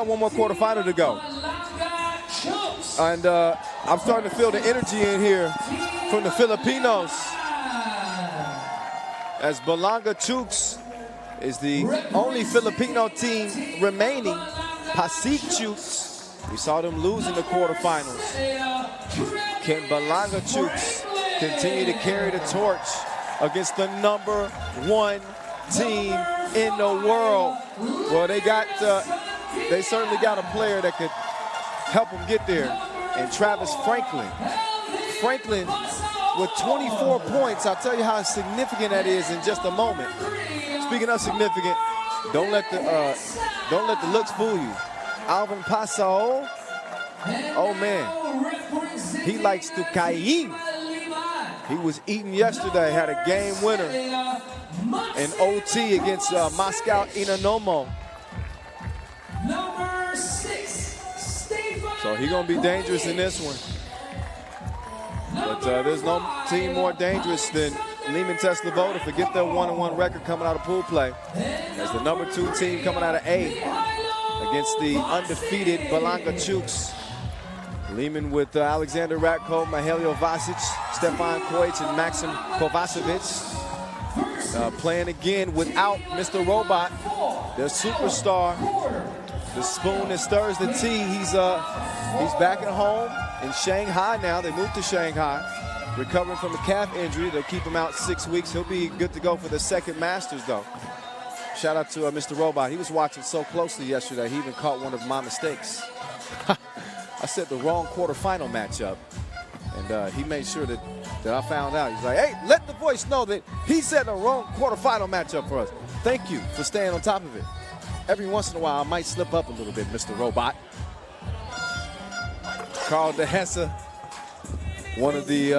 got one more quarterfinal to go. And I'm starting to feel the energy in here from the Filipinos, as Balagna Chooks is the only Filipino team remaining. Pasig Chooks, we saw them lose in the quarterfinals. Can Balagna Chooks continue to carry the torch against the #1 team in the world? Well, they certainly got a player that could help them get there, and Travis Franklin. Franklin with 24 points. I'll tell you how significant that is in just a moment. Speaking of significant, don't let the looks fool you. Alvin Pasao, oh man, he likes to kain. He was eating yesterday, had a game winner in OT against Moscow Inanomo. So he's going to be dangerous in this one. But there's no team more dangerous than Liman Tesla. Forget their 1-1 record coming out of pool play. As the #2 team coming out of A against the undefeated Balagna Chooks. Liman with Alexander Ratko, Mihailo Vasic, Stefan Kojic, and Maxim Kovacevic. Playing again without Mr. Robot, their superstar. The spoon that stirs the tea. He's back at home in Shanghai now. They moved to Shanghai, recovering from a calf injury. They'll keep him out 6 weeks. He'll be good to go for the second Masters, though. Shout out to Mr. Robot. He was watching so closely yesterday, he even caught one of my mistakes. I said the wrong quarterfinal matchup, and he made sure that I found out. He's like, hey, let the voice know that he said the wrong quarterfinal matchup for us. Thank you for staying on top of it. Every once in a while, I might slip up a little bit, Mr. Robot. Carl De Hesse, one of the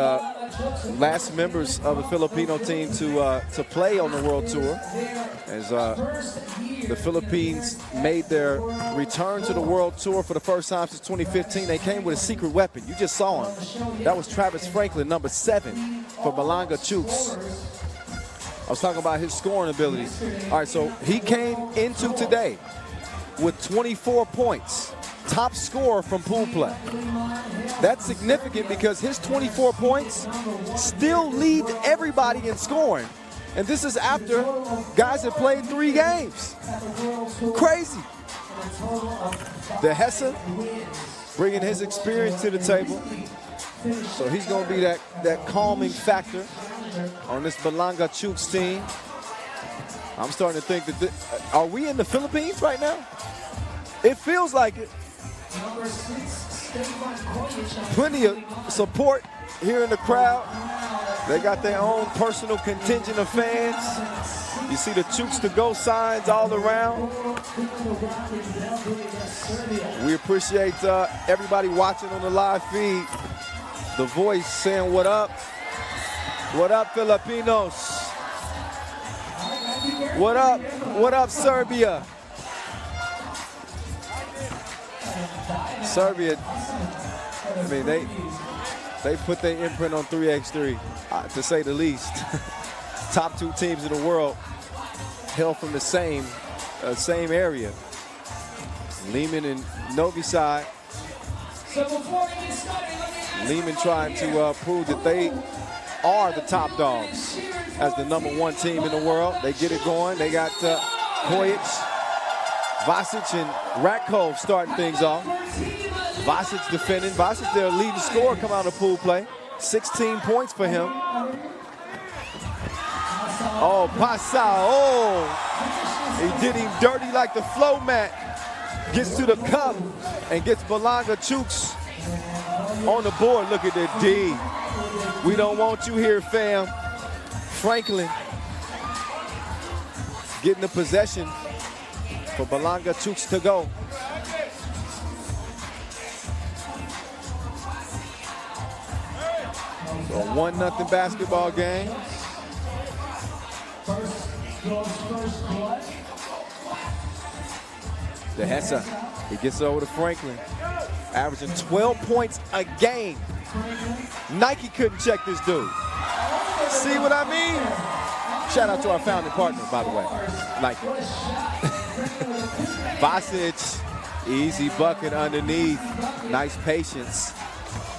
last members of the Filipino team to play on the World Tour, as the Philippines made their return to the World Tour for the first time since 2015. They came with a secret weapon. You just saw him. That was Travis Franklin, #7 for Balagna Chooks. I was talking about his scoring ability. All right, so he came into today with 24 points, top scorer from pool play. That's significant because his 24 points still lead everybody in scoring. And this is after guys have played 3 games. Crazy. De Hesse bringing his experience to the table. So he's going to be that calming factor on this Balagna Chooks team. I'm starting to think that, are we in the Philippines right now? It feels like it. Plenty of support here in the crowd. They got their own personal contingent of fans. You see the Chooks to go signs all around. We appreciate everybody watching on the live feed. The voice saying what up. What up, Filipinos? What up? What up, Serbia? Serbia, I mean, they put their imprint on 3x3, to say the least. Top 2 teams in the world hail from the same area. Liman and Novi Sad. Liman trying to prove that they are the top dogs as the #1 team in the world. They get it going. They got Kojic, Vasic, and Ratko starting things off. Vasic defending. Vasic, their leading scorer, come out of pool play. 16 points for him. Oh, Pasao. Oh, he did him dirty like the flow mat. Gets to the cup and gets Balagna Chooks on the board. Look at the D. We don't want you here, fam. Franklin getting the possession for Balagna Chooks to go. So a 1-0 basketball game. De Hesse, he gets over to Franklin, averaging 12 points a game. Nike couldn't check this dude. See what I mean? Shout out to our founding partner, by the way, Nike. Vasic Easy bucket underneath. Nice patience.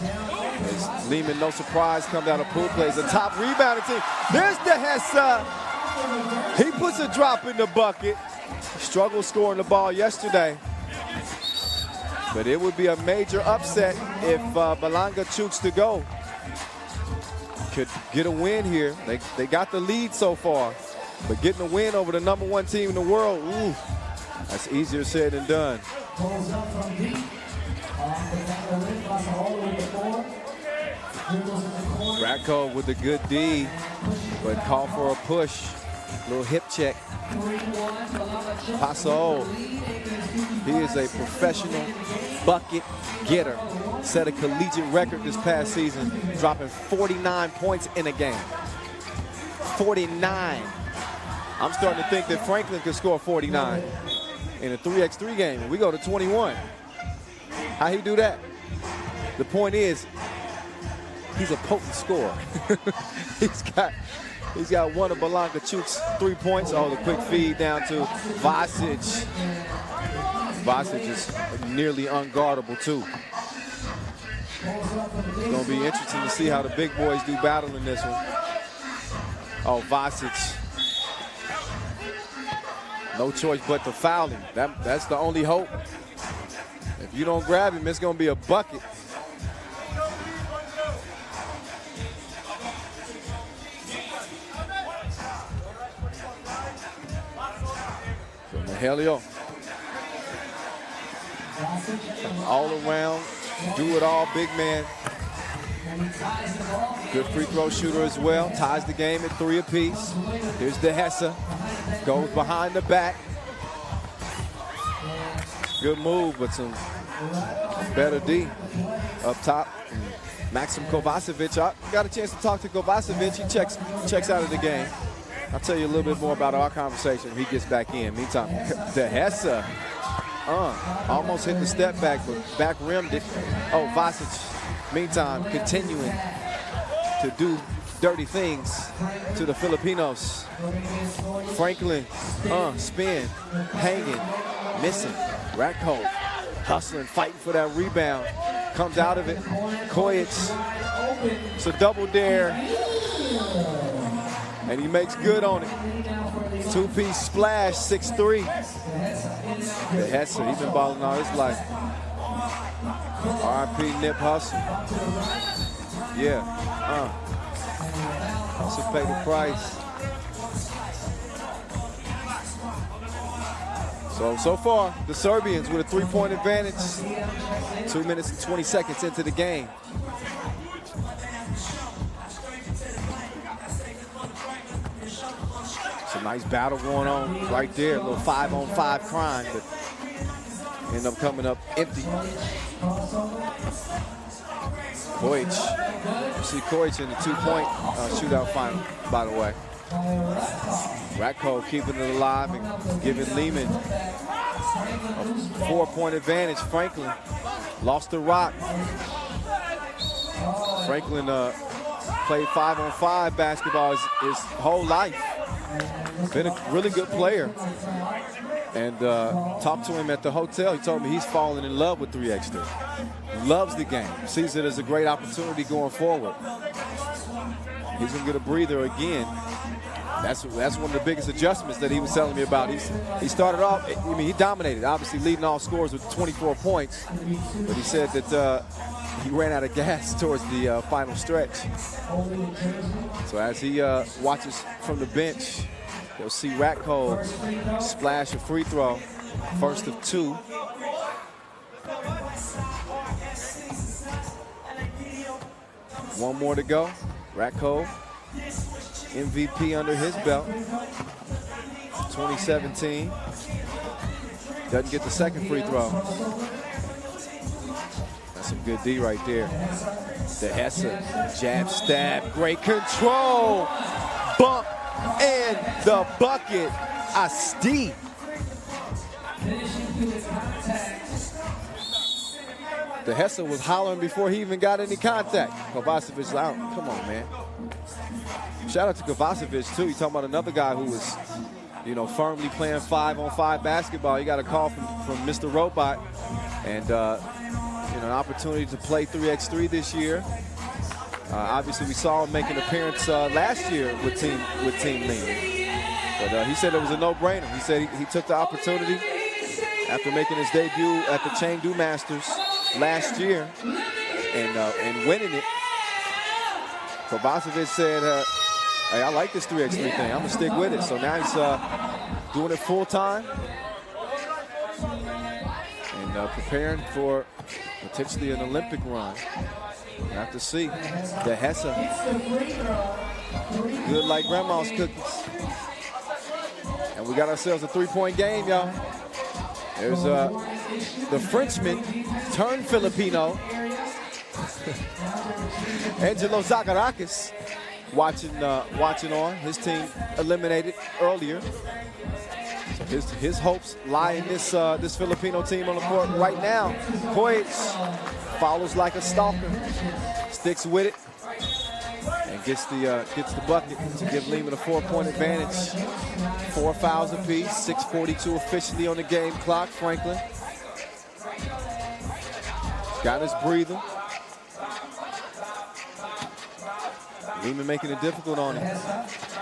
As Liman, no surprise, comes out of pool play. It's a top rebounding team. There's Dehesa. He puts a drop in the bucket. Struggled scoring the ball yesterday. But it would be a major upset if Balagna Chooks to go could get a win here. They got the lead so far. But getting a win over the #1 team in the world, ooh, that's easier said than done. Ratko with a good D, but call for a push. Little hip check. Paso, he is a professional bucket getter. Set a collegiate record this past season, dropping 49 points in a game. 49. I'm starting to think that Franklin could score 49 in a 3x3 game, and we go to 21. How he do that? The point is, he's a potent scorer. He's got one of Balagna Chooks' 3 points. Oh, the quick feed down to Vasic. Vasic is nearly unguardable too. It's going to be interesting to see how the big boys do battle in this one. Oh, Vasic. No choice but to foul him. That's the only hope. If you don't grab him, it's going to be a bucket. From the Helio. All around, do it all, big man. Good free throw shooter as well. Ties the game at 3 apiece. Here's Dehesa. Goes behind the back. Good move, but some better D up top. Maxim Kovacevic. I got a chance to talk to Kovacevic. He checks out of the game. I'll tell you a little bit more about our conversation when he gets back in. Meantime, Dehesa almost hit the step back, but back rimmed it. Oh, Vasic, meantime, continuing to do dirty things to the Filipinos. Franklin, spin, hanging, missing. Ratko, hustling, fighting for that rebound. Comes out of it. Kojic, it's a double dare. And he makes good on it. 2-piece splash, 6'3". Dehesa, he's been balling all his life. R.I.P. Nip Hustle. Yeah, Hustle pay the price. So far, the Serbians with a 3-point advantage. 2 minutes and 20 seconds into the game. It's a nice battle going on right there. A little 5-on-5 crime, but end up coming up empty. Kojic. You see Kojic in the 2-point shootout final, by the way. Ratko keeping it alive and giving Liman a 4-point advantage. Franklin lost the rock. Franklin played 5-on-5 basketball his whole life. Been a really good player. And talked to him at the hotel. He told me he's fallen in love with 3x3. Loves the game. Sees it as a great opportunity going forward. He's going to get a breather again. That's one of the biggest adjustments that he was telling me about. He started off, I mean, he dominated, obviously leading all scorers with 24 points. But he said that he ran out of gas towards the final stretch. So as he watches from the bench, you'll see Ratko splash a free throw, first of 2. One more to go. Ratko, MVP under his belt, 2017. Doesn't get the second free throw. That's some good D right there. Dehesa, jab, stab, great control. Bump and the bucket. Asti. Dehesa was hollering before he even got any contact. Kovacevic out. Come on, man. Shout out to Kovacevic, too. You're talking about another guy who was you know, firmly playing 5-on-5 basketball. He got a call from Mr. Robot, and you know, an opportunity to play 3x3 this year. Obviously, we saw him make an appearance last year with Team Liman, but he said it was a no-brainer. He said he took the opportunity after making his debut at the Doha Masters last year and winning it. Kovacevic said, hey, I like this 3x3 thing. I'm going to stick with it. So now he's doing it full time and preparing for potentially an Olympic run. We'll have to see. The Hesse, good like grandma's cookies. And we got ourselves a three-point game, y'all. There's the Frenchman turned Filipino, Angelo Zagarakis, watching on. His team eliminated earlier. So his hopes lie in this Filipino team on the court right now. Kojic follows like a stalker, sticks with it, and gets the bucket to give Liman a 4-point advantage. 4 fouls apiece, 6:42 officially on the game clock. Franklin got his breather. Liman making it difficult on him.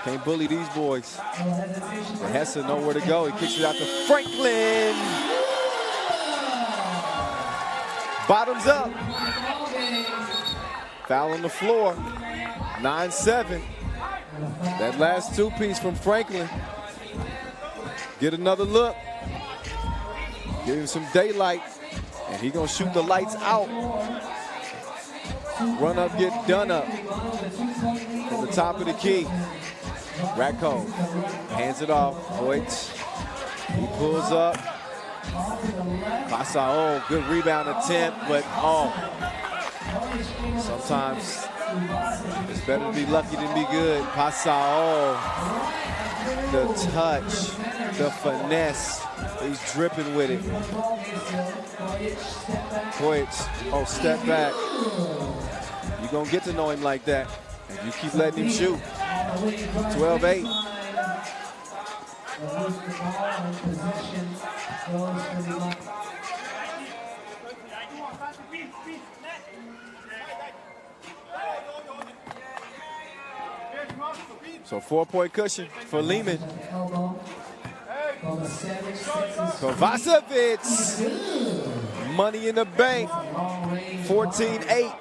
Can't bully these boys. The Hesse nowhere to go. He kicks it out to Franklin. Bottoms up. Foul on the floor. 9-7. That last two-piece from Franklin. Get another look. Give him some daylight. And he's going to shoot the lights out. Run up, get done up. From the top of the key. Ratko hands it off. Voigt. He pulls up. Pasao, good rebound attempt, but sometimes it's better to be lucky than be good. Pasao, the touch, the finesse. He's dripping with it. Voigt, step back. You're going to get to know him like that. And you keep letting him shoot. 12-8. So 4-point cushion for Liman. Kovacevic. Money in the bank. 14-8.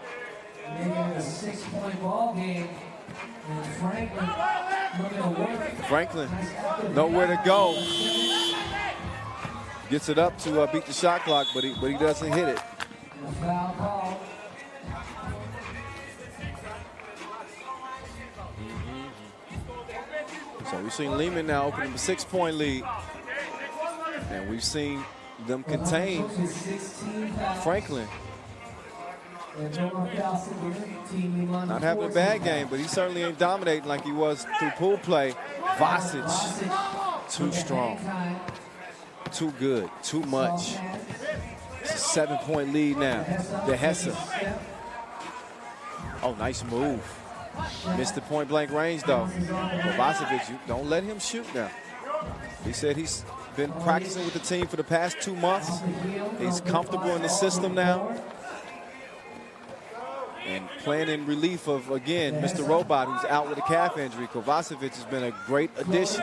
Franklin, nowhere to go. Gets it up to beat the shot clock, but he doesn't hit it. So we've seen Liman now open up a 6-point lead, and we've seen them contain Franklin. Not having a bad game, but he certainly ain't dominating like he was through pool play. Vasic, too strong, too good, too much. It's a 7-point lead now. The Hesse. Oh, nice move. Missed the point-blank range, though. Kovacevic, you don't let him shoot now. He said he's been practicing with the team for the past 2 months. He's comfortable in the system now. And playing in relief of, again, Mr. Robot, who's out with a calf injury. Kovacevic has been a great addition.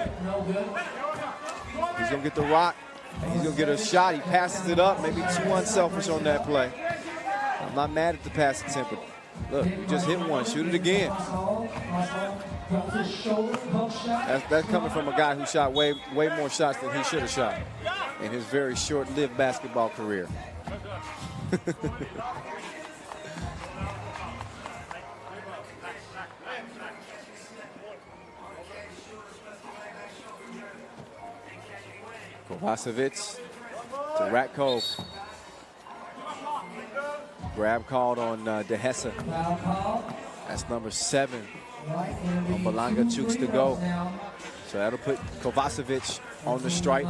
He's going to get the rock, and he's going to get a shot. He passes it up, maybe too unselfish on that play. I'm not mad at the pass attempt, but look, you just hit one. Shoot it again. That's coming from a guy who shot way more shots than he should have shot in his very short-lived basketball career. Kovacevic to Ratko. Grab called on De Hesse. That's number 7 on Balagna Chooks to go. So that'll put Kovacevic on the strike.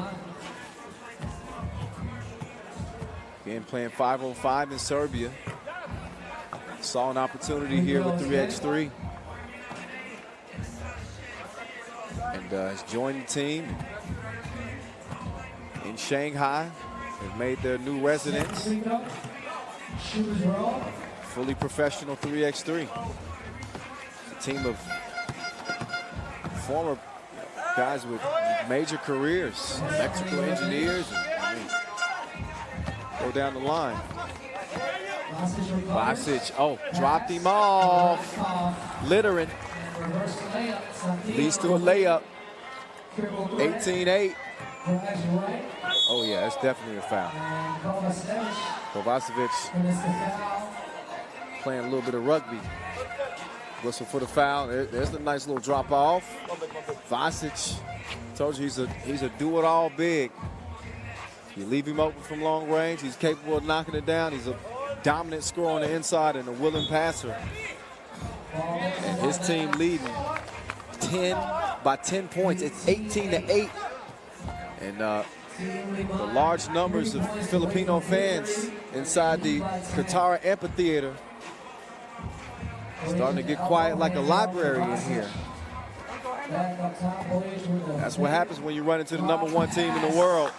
Again, playing 5-on-5 in Serbia. Saw an opportunity here with 3x3. And has joined the team. in Shanghai. They've made their new residence. Fully professional 3x3. It's a team of former guys with major careers, electrical engineers, and go down the line. Basic, oh, dropped him off. Littering. Leads to a layup. 18-8. Oh yeah, it's definitely a foul. Kovacevic playing a little bit of rugby. Whistle for the foul. There's the nice little drop off. Vasic, told you he's a do-it-all big. You leave him open from long range, he's capable of knocking it down. He's a dominant scorer on the inside and a willing passer. And his team leading by 10 points. It's 18-8. And the large numbers of Filipino fans inside the Qatar amphitheater starting to get quiet like a library in here. That's what happens when you run into the #1 team in the world.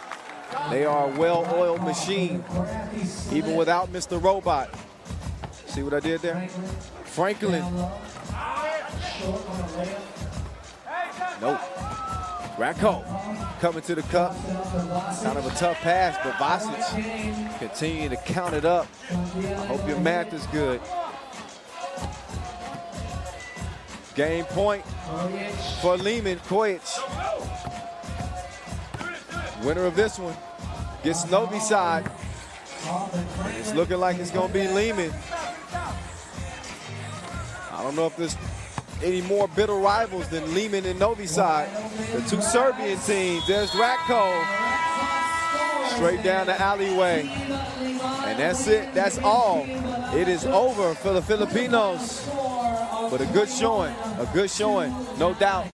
They are a well-oiled machine, even without Mr. Robot. See what I did there? Franklin. Nope. Racco coming to the cup. Kind of a tough pass, but Vasic continue to count it up. I hope your math is good. Game point for Liman. Kojic. Winner of this one gets Novi side. And it's looking like it's going to be Liman. I don't know if there's any more bitter rivals than Liman and Novi side. The two Serbian teams. There's Ratko. Straight down the alleyway. And that's it. That's all. It is over for the Filipinos. But a good showing, no doubt.